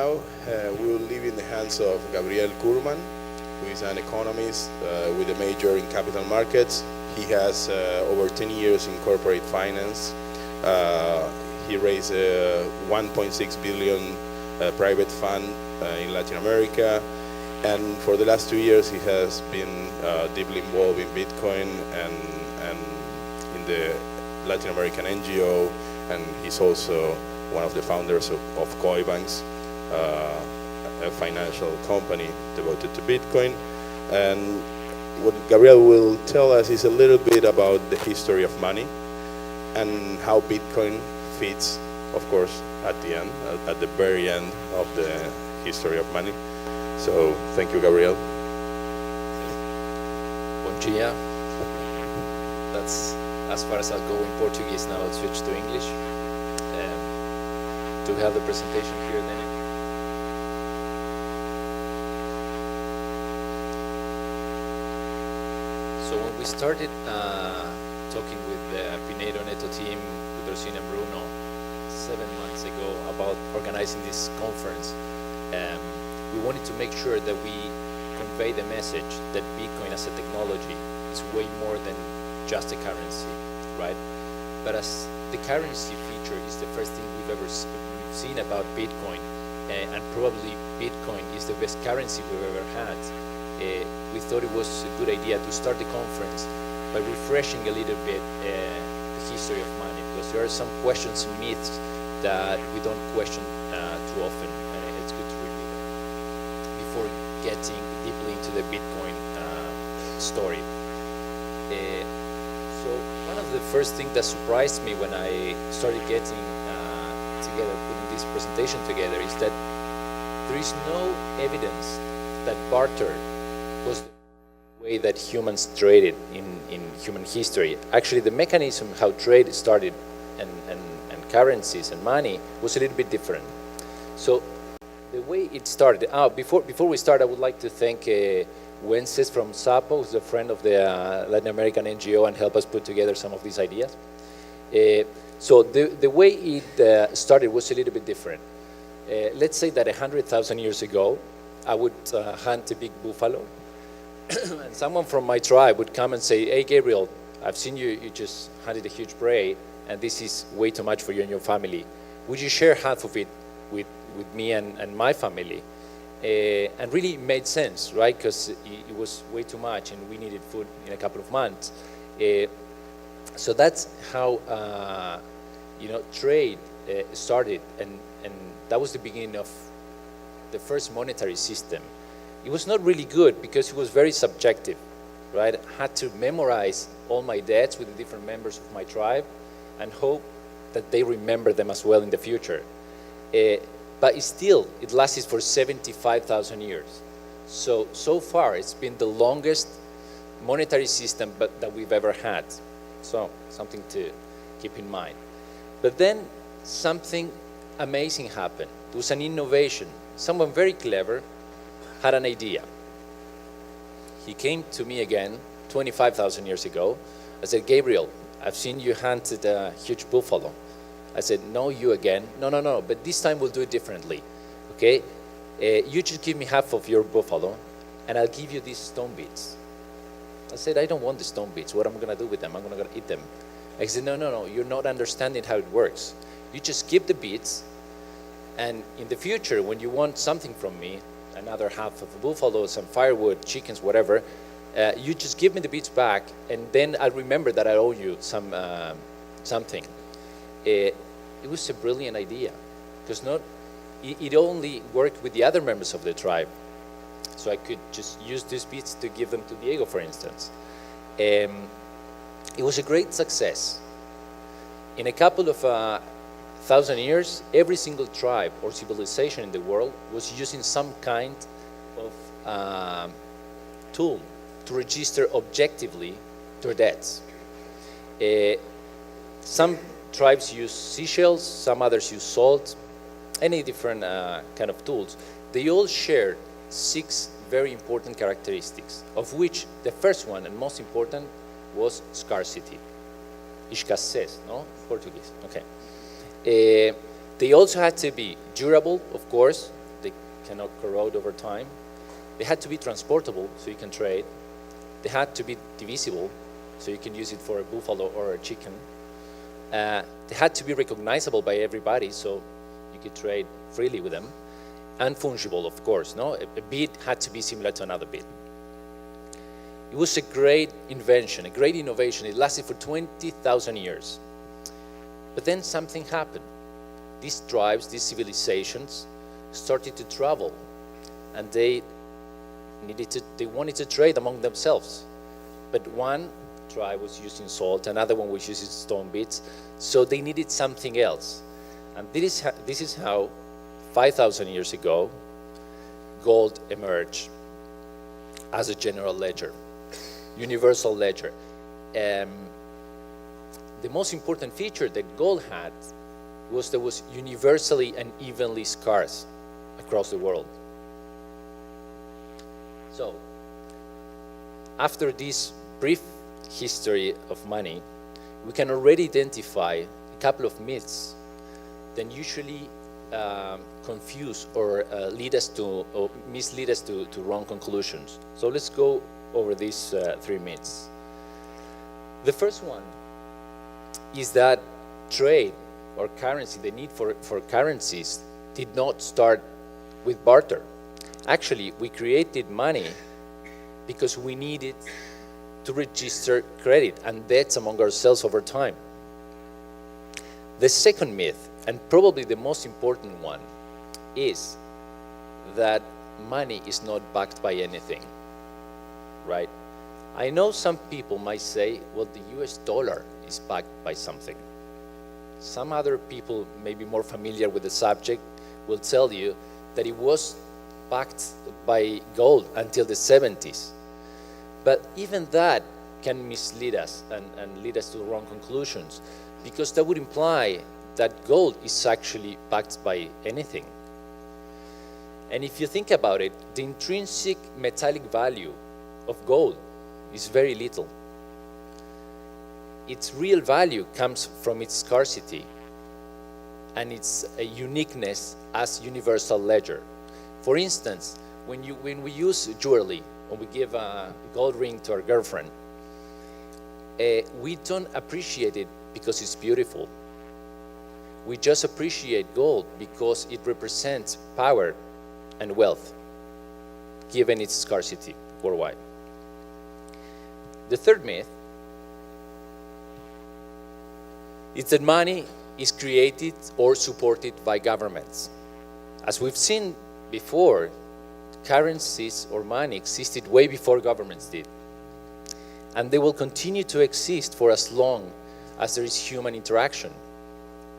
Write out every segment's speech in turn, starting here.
now we will leave in the hands of Gabriel Kurman, who is an economist with a major in capital markets. He has over 10 years in corporate finance. He raised a 1.6 billion private fund in Latin America. And for the last 2 years, he has been deeply involved in Bitcoin and in the Latin American NGO. And he's also one of the founders of Coibanks, a financial company devoted to Bitcoin. And what Gabriel will tell us is a little bit about the history of money and how Bitcoin fits, of course, at the end, at the very end of the history of money. So, thank you, Gabriel. Bom dia. That's as far as I'll go in Portuguese. Now I'll switch to English. Do we have the presentation here, Danny? So when we started talking with the Pinedo Neto team, with Rosina and Bruno, 7 months ago about organizing this conference, we wanted to make sure that we convey the message that Bitcoin as a technology is way more than just a currency, right? But as the currency feature is the first thing we've ever seen about Bitcoin, and probably Bitcoin is the best currency we've ever had, we thought it was a good idea to start the conference by refreshing a little bit the history of money, because there are some questions and myths that we don't question too often. It's good to review them before getting deeply into the Bitcoin story. So one of the first things that surprised me when I started getting together, putting this presentation together, is that there is no evidence that barter was the way that humans traded in human history. Actually, the mechanism how trade started and currencies and money was a little bit different. So the way it started, before we start, I would like to thank Wences from SAPO, who's a friend of the Latin American NGO and helped us put together some of these ideas. So the way it started was a little bit different. Let's say that 100,000 years ago, I would hunt a big buffalo, and someone from my tribe would come and say, "Hey, Gabriel, I've seen you just hunted a huge prey, and this is way too much for you and your family. Would you share half of it with me and my family?" And really it made sense, right? Because it was way too much, and we needed food in a couple of months. So that's how trade started, and that was the beginning of the first monetary system. It was not really good because it was very subjective, right? I had to memorize all my debts with the different members of my tribe and hope that they remember them as well in the future. But it lasted for 75,000 years. So far, it's been the longest monetary system that we've ever had. So, something to keep in mind. But then, something amazing happened. There was an innovation. Someone very clever had an idea. He came to me again 25,000 years ago. I said, "Gabriel, I've seen you hunted a huge buffalo." I said, "No, you again." No, but this time we'll do it differently, okay? You just give me half of your buffalo, and I'll give you these stone beads. I said, "I don't want the stone beads. What am I gonna do with them? I'm gonna eat them." I said, no, you're not understanding how it works. You just keep the beads, and in the future, when you want something from me, another half of a buffalo, some firewood, chickens, whatever, you just give me the beads back, and then I'll remember that I owe you something. It was a brilliant idea, because it only worked with the other members of the tribe. So I could just use these beads to give them to Diego, for instance. It was a great success. In a couple of 1,000 years, every single tribe or civilization in the world was using some kind of tool to register objectively their debts. Some tribes use seashells, some others use salt, any different kind of tools. They all shared 6 very important characteristics, of which the first one and most important was scarcity. Escassez, no? Portuguese, okay. They also had to be durable, of course. They cannot corrode over time. They had to be transportable, so you can trade. They had to be divisible, so you can use it for a buffalo or a chicken. They had to be recognizable by everybody, so you could trade freely with them. And fungible, of course, no? A bit had to be similar to another bit. It was a great invention, a great innovation. It lasted for 20,000 years. But then something happened. These tribes, these civilizations, started to travel, and they wanted to trade among themselves. But one tribe was using salt, another one was using stone bits, so they needed something else. And this is how 5,000 years ago, gold emerged as a general ledger, universal ledger. The most important feature that gold had was that it was universally and evenly scarce across the world. So, after this brief history of money, we can already identify a couple of myths that usually confuse or mislead us to wrong conclusions. So let's go over these three myths. The first one is that trade or currency, the need for currencies, did not start with barter. Actually, we created money because we needed to register credit and debts among ourselves over time. The second myth, and probably the most important one, is that money is not backed by anything, right? I know some people might say, well, the US dollar is backed by something. Some other people, maybe more familiar with the subject, will tell you that it was backed by gold until the 70s. But even that can mislead us and lead us to wrong conclusions, because that would imply that gold is actually backed by anything. And if you think about it, the intrinsic metallic value of gold is very little. Its real value comes from its scarcity and its uniqueness as universal ledger. For instance, when we use jewelry, when we give a gold ring to our girlfriend, we don't appreciate it because it's beautiful. We just appreciate gold because it represents power and wealth, given its scarcity worldwide. The third myth is that money is created or supported by governments. As we've seen before, currencies or money existed way before governments did. And they will continue to exist for as long as there is human interaction.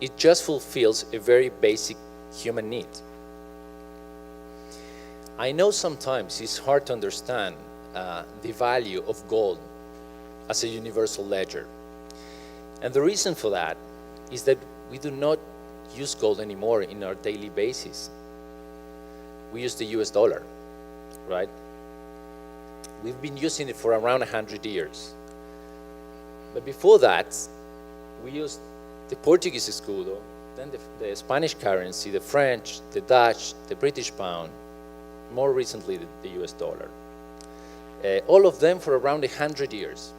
It just fulfills a very basic human need. I know sometimes it's hard to understand the value of gold as a universal ledger. And the reason for that is that we do not use gold anymore in our daily basis. We use the US dollar, right? We've been using it for around 100 years. But before that, we used the Portuguese escudo, then the Spanish currency, the French, the Dutch, the British pound, more recently the US dollar. All of them for around 100 years.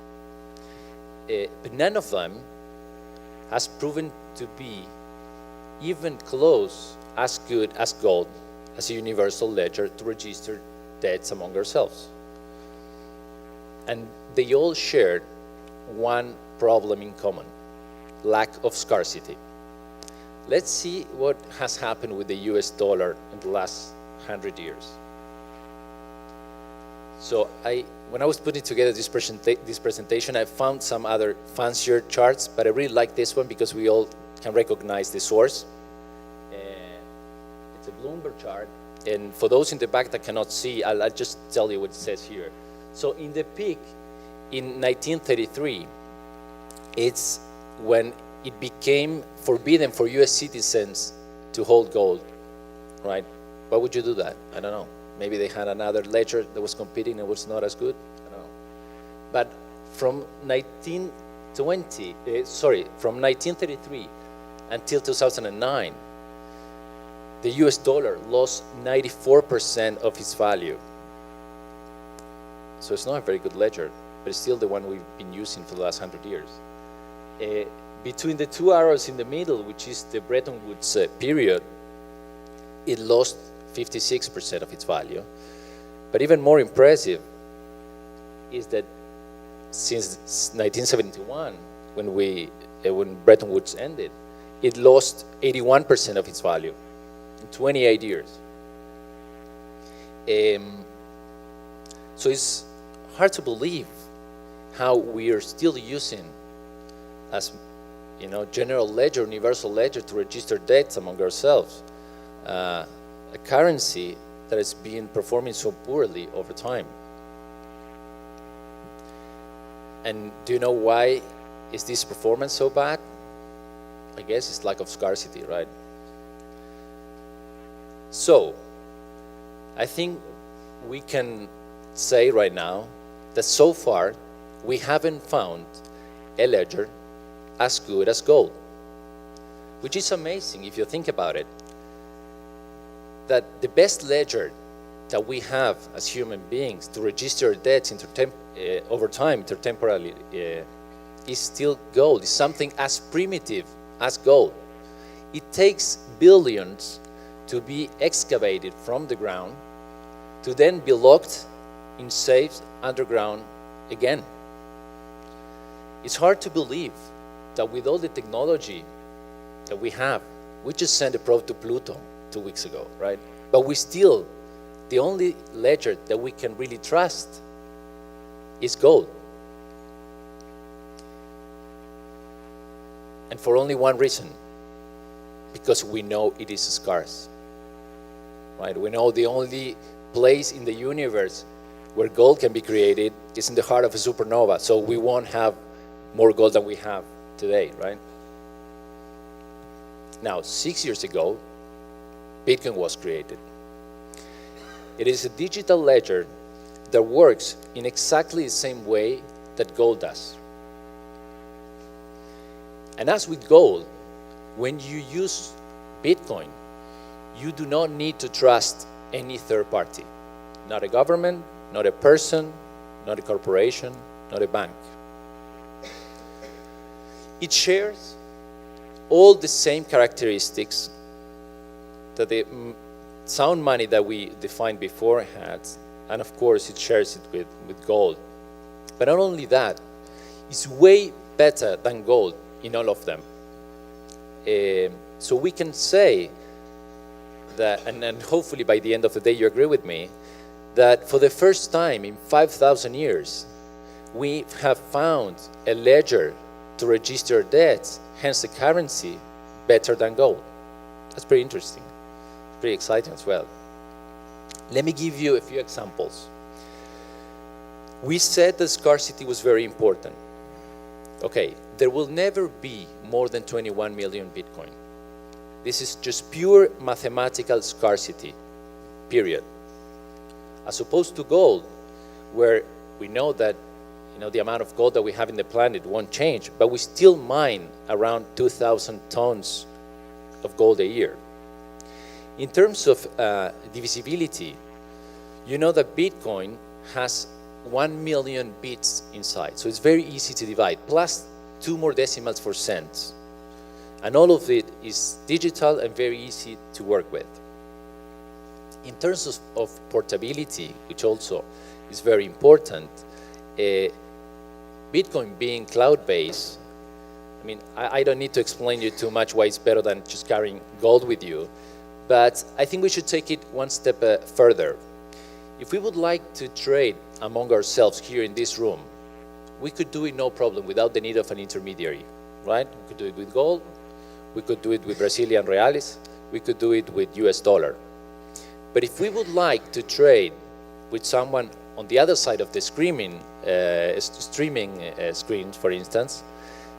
But none of them has proven to be even close as good as gold as a universal ledger to register debts among ourselves. And they all shared one problem in common: lack of scarcity. Let's see what has happened with the US dollar in the last 100 years. So when I was putting together this presentation, I found some other fancier charts, but I really like this one because we all can recognize the source. It's a Bloomberg chart, and for those in the back that cannot see, I'll just tell you what it says here. So in the peak in 1933, it's when it became forbidden for US citizens to hold gold, right? Why would you do that? I don't know. Maybe they had another ledger that was competing and was not as good. I don't know. But from 1933 until 2009, the US dollar lost 94% of its value. So it's not a very good ledger, but it's still the one we've been using for the last 100 years. Between the two arrows in the middle, which is the Bretton Woods period, it lost 56% of its value. But even more impressive is that since 1971, when Bretton Woods ended, it lost 81% of its value in 28 years. So it's hard to believe how we are still using, as general ledger, universal ledger, to register debts among ourselves, a currency that has been performing so poorly over time. And do you know why is this performance so bad? I guess it's lack of scarcity, right? So, I think we can say right now that so far we haven't found a ledger as good as gold, which is amazing if you think about it. That the best ledger that we have as human beings to register debts over time intertemporally is still gold. It's something as primitive as gold. It takes billions to be excavated from the ground to then be locked in safes underground again. It's hard to believe that with all the technology that we have, we just sent a probe to Pluto 2 weeks ago, right? But the only ledger that we can really trust is gold. And for only one reason, because we know it is scarce, right? We know the only place in the universe where gold can be created is in the heart of a supernova, so we won't have more gold than we have today, right? Now, 6 years ago, Bitcoin was created. It is a digital ledger that works in exactly the same way that gold does. And as with gold, when you use Bitcoin, you do not need to trust any third party. Not a government, not a person, not a corporation, not a bank. It shares all the same characteristics that the sound money that we defined before had, and of course it shares it with gold. But not only that, it's way better than gold in all of them. So we can say that, and hopefully by the end of the day you agree with me, that for the first time in 5,000 years, we have found a ledger to register debts, hence a currency better than gold. That's pretty interesting. Pretty exciting as well. Let me give you a few examples. We said that scarcity was very important. Okay, there will never be more than 21 million Bitcoin. This is just pure mathematical scarcity, period. As opposed to gold, where we know that the amount of gold that we have in the planet won't change, but we still mine around 2,000 tons of gold a year. In terms of divisibility, you know that Bitcoin has 1 million bits inside, so it's very easy to divide, plus 2 more decimals for cents. And all of it is digital and very easy to work with. In terms of portability, which also is very important, Bitcoin being cloud-based, I don't need to explain to you too much why it's better than just carrying gold with you, but I think we should take it one step further. If we would like to trade among ourselves here in this room, we could do it no problem without the need of an intermediary, right? We could do it with gold, we could do it with Brazilian reais, we could do it with US dollar. But if we would like to trade with someone on the other side of the streaming screen, for instance,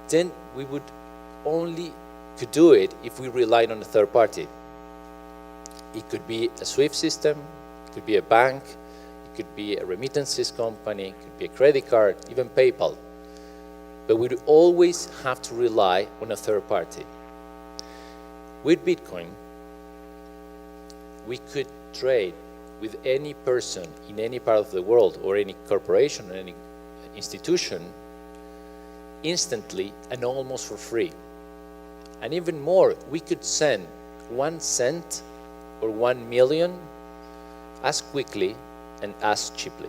then we would only could do it if we relied on a third party. It could be a SWIFT system, it could be a bank, it could be a remittances company, it could be a credit card, even PayPal. But we'd always have to rely on a third party. With Bitcoin, we could trade with any person in any part of the world, or any corporation or any institution, instantly and almost for free. And even more, we could send 1 cent or 1 million as quickly and as cheaply.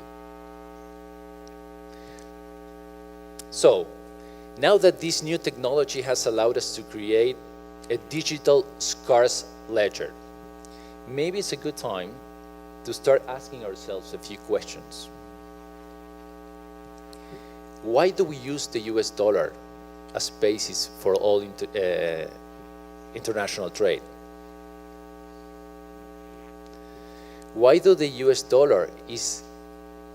So, now that this new technology has allowed us to create a digital scarce ledger, maybe it's a good time to start asking ourselves a few questions. Why do we use the US dollar as basis for all international trade? Why do the US dollar is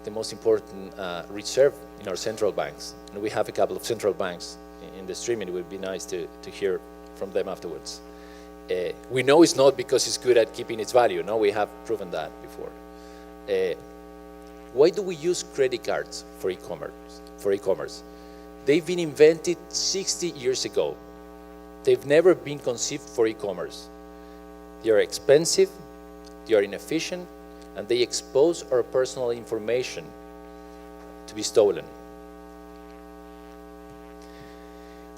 the most important reserve in our central banks? And we have a couple of central banks in the stream, and it would be nice to hear from them afterwards. We know it's not because it's good at keeping its value. No, we have proven that before. Why do we use credit cards for e-commerce? They've been invented 60 years ago. They've never been conceived for e-commerce. They are expensive, they are inefficient, and they expose our personal information to be stolen.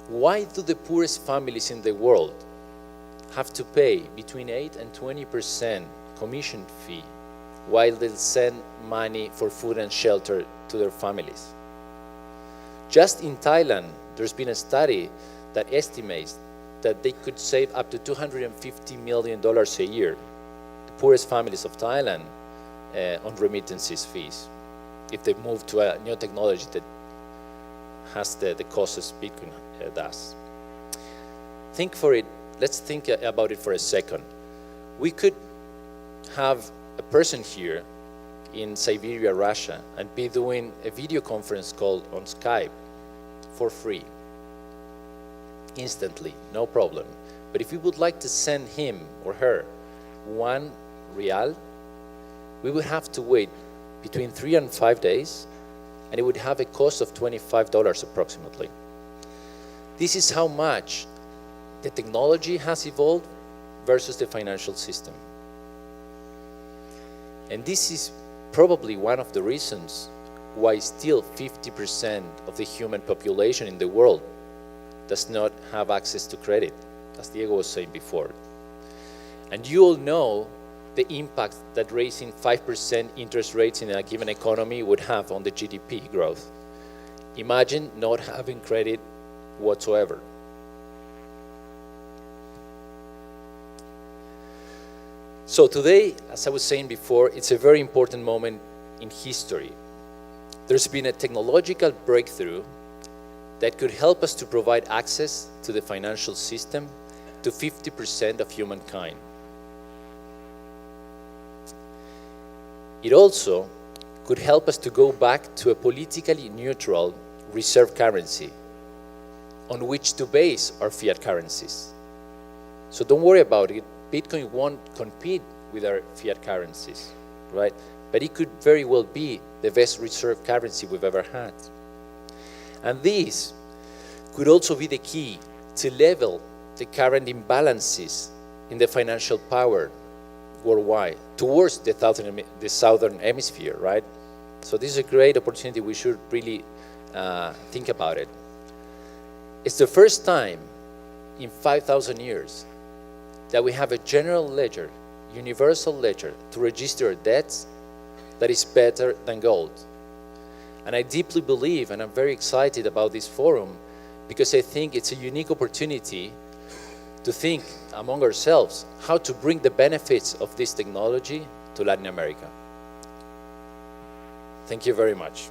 Why do the poorest families in the world have to pay between 8 and 20% commission fee while they send money for food and shelter to their families? Just in Thailand, there's been a study that estimates that they could save up to $250 million a year, the poorest families of Thailand, on remittances fees, if they move to a new technology that has the costs Bitcoin does. Let's think about it for a second. We could have a person here in Siberia, Russia, and be doing a video conference call on Skype for free, instantly, no problem. But if we would like to send him or her $1, we would have to wait between 3 and 5 days, and it would have a cost of $25 approximately. This is how much the technology has evolved versus the financial system. And this is probably one of the reasons why still 50% of the human population in the world does not have access to credit, as Diego was saying before. And you all know the impact that raising 5% interest rates in a given economy would have on the GDP growth. Imagine not having credit whatsoever. So today, as I was saying before, it's a very important moment in history. There's been a technological breakthrough that could help us to provide access to the financial system to 50% of humankind. It also could help us to go back to a politically neutral reserve currency on which to base our fiat currencies. So don't worry about it. Bitcoin won't compete with our fiat currencies, right? But it could very well be the best reserve currency we've ever had. And this could also be the key to level the current imbalances in the financial power worldwide towards the southern hemisphere, right? So this is a great opportunity. We should really think about it. It's the first time in 5,000 years that we have a general ledger, universal ledger, to register our debts that is better than gold. And I deeply believe, and I'm very excited about this forum, because I think it's a unique opportunity to think among ourselves how to bring the benefits of this technology to Latin America. Thank you very much.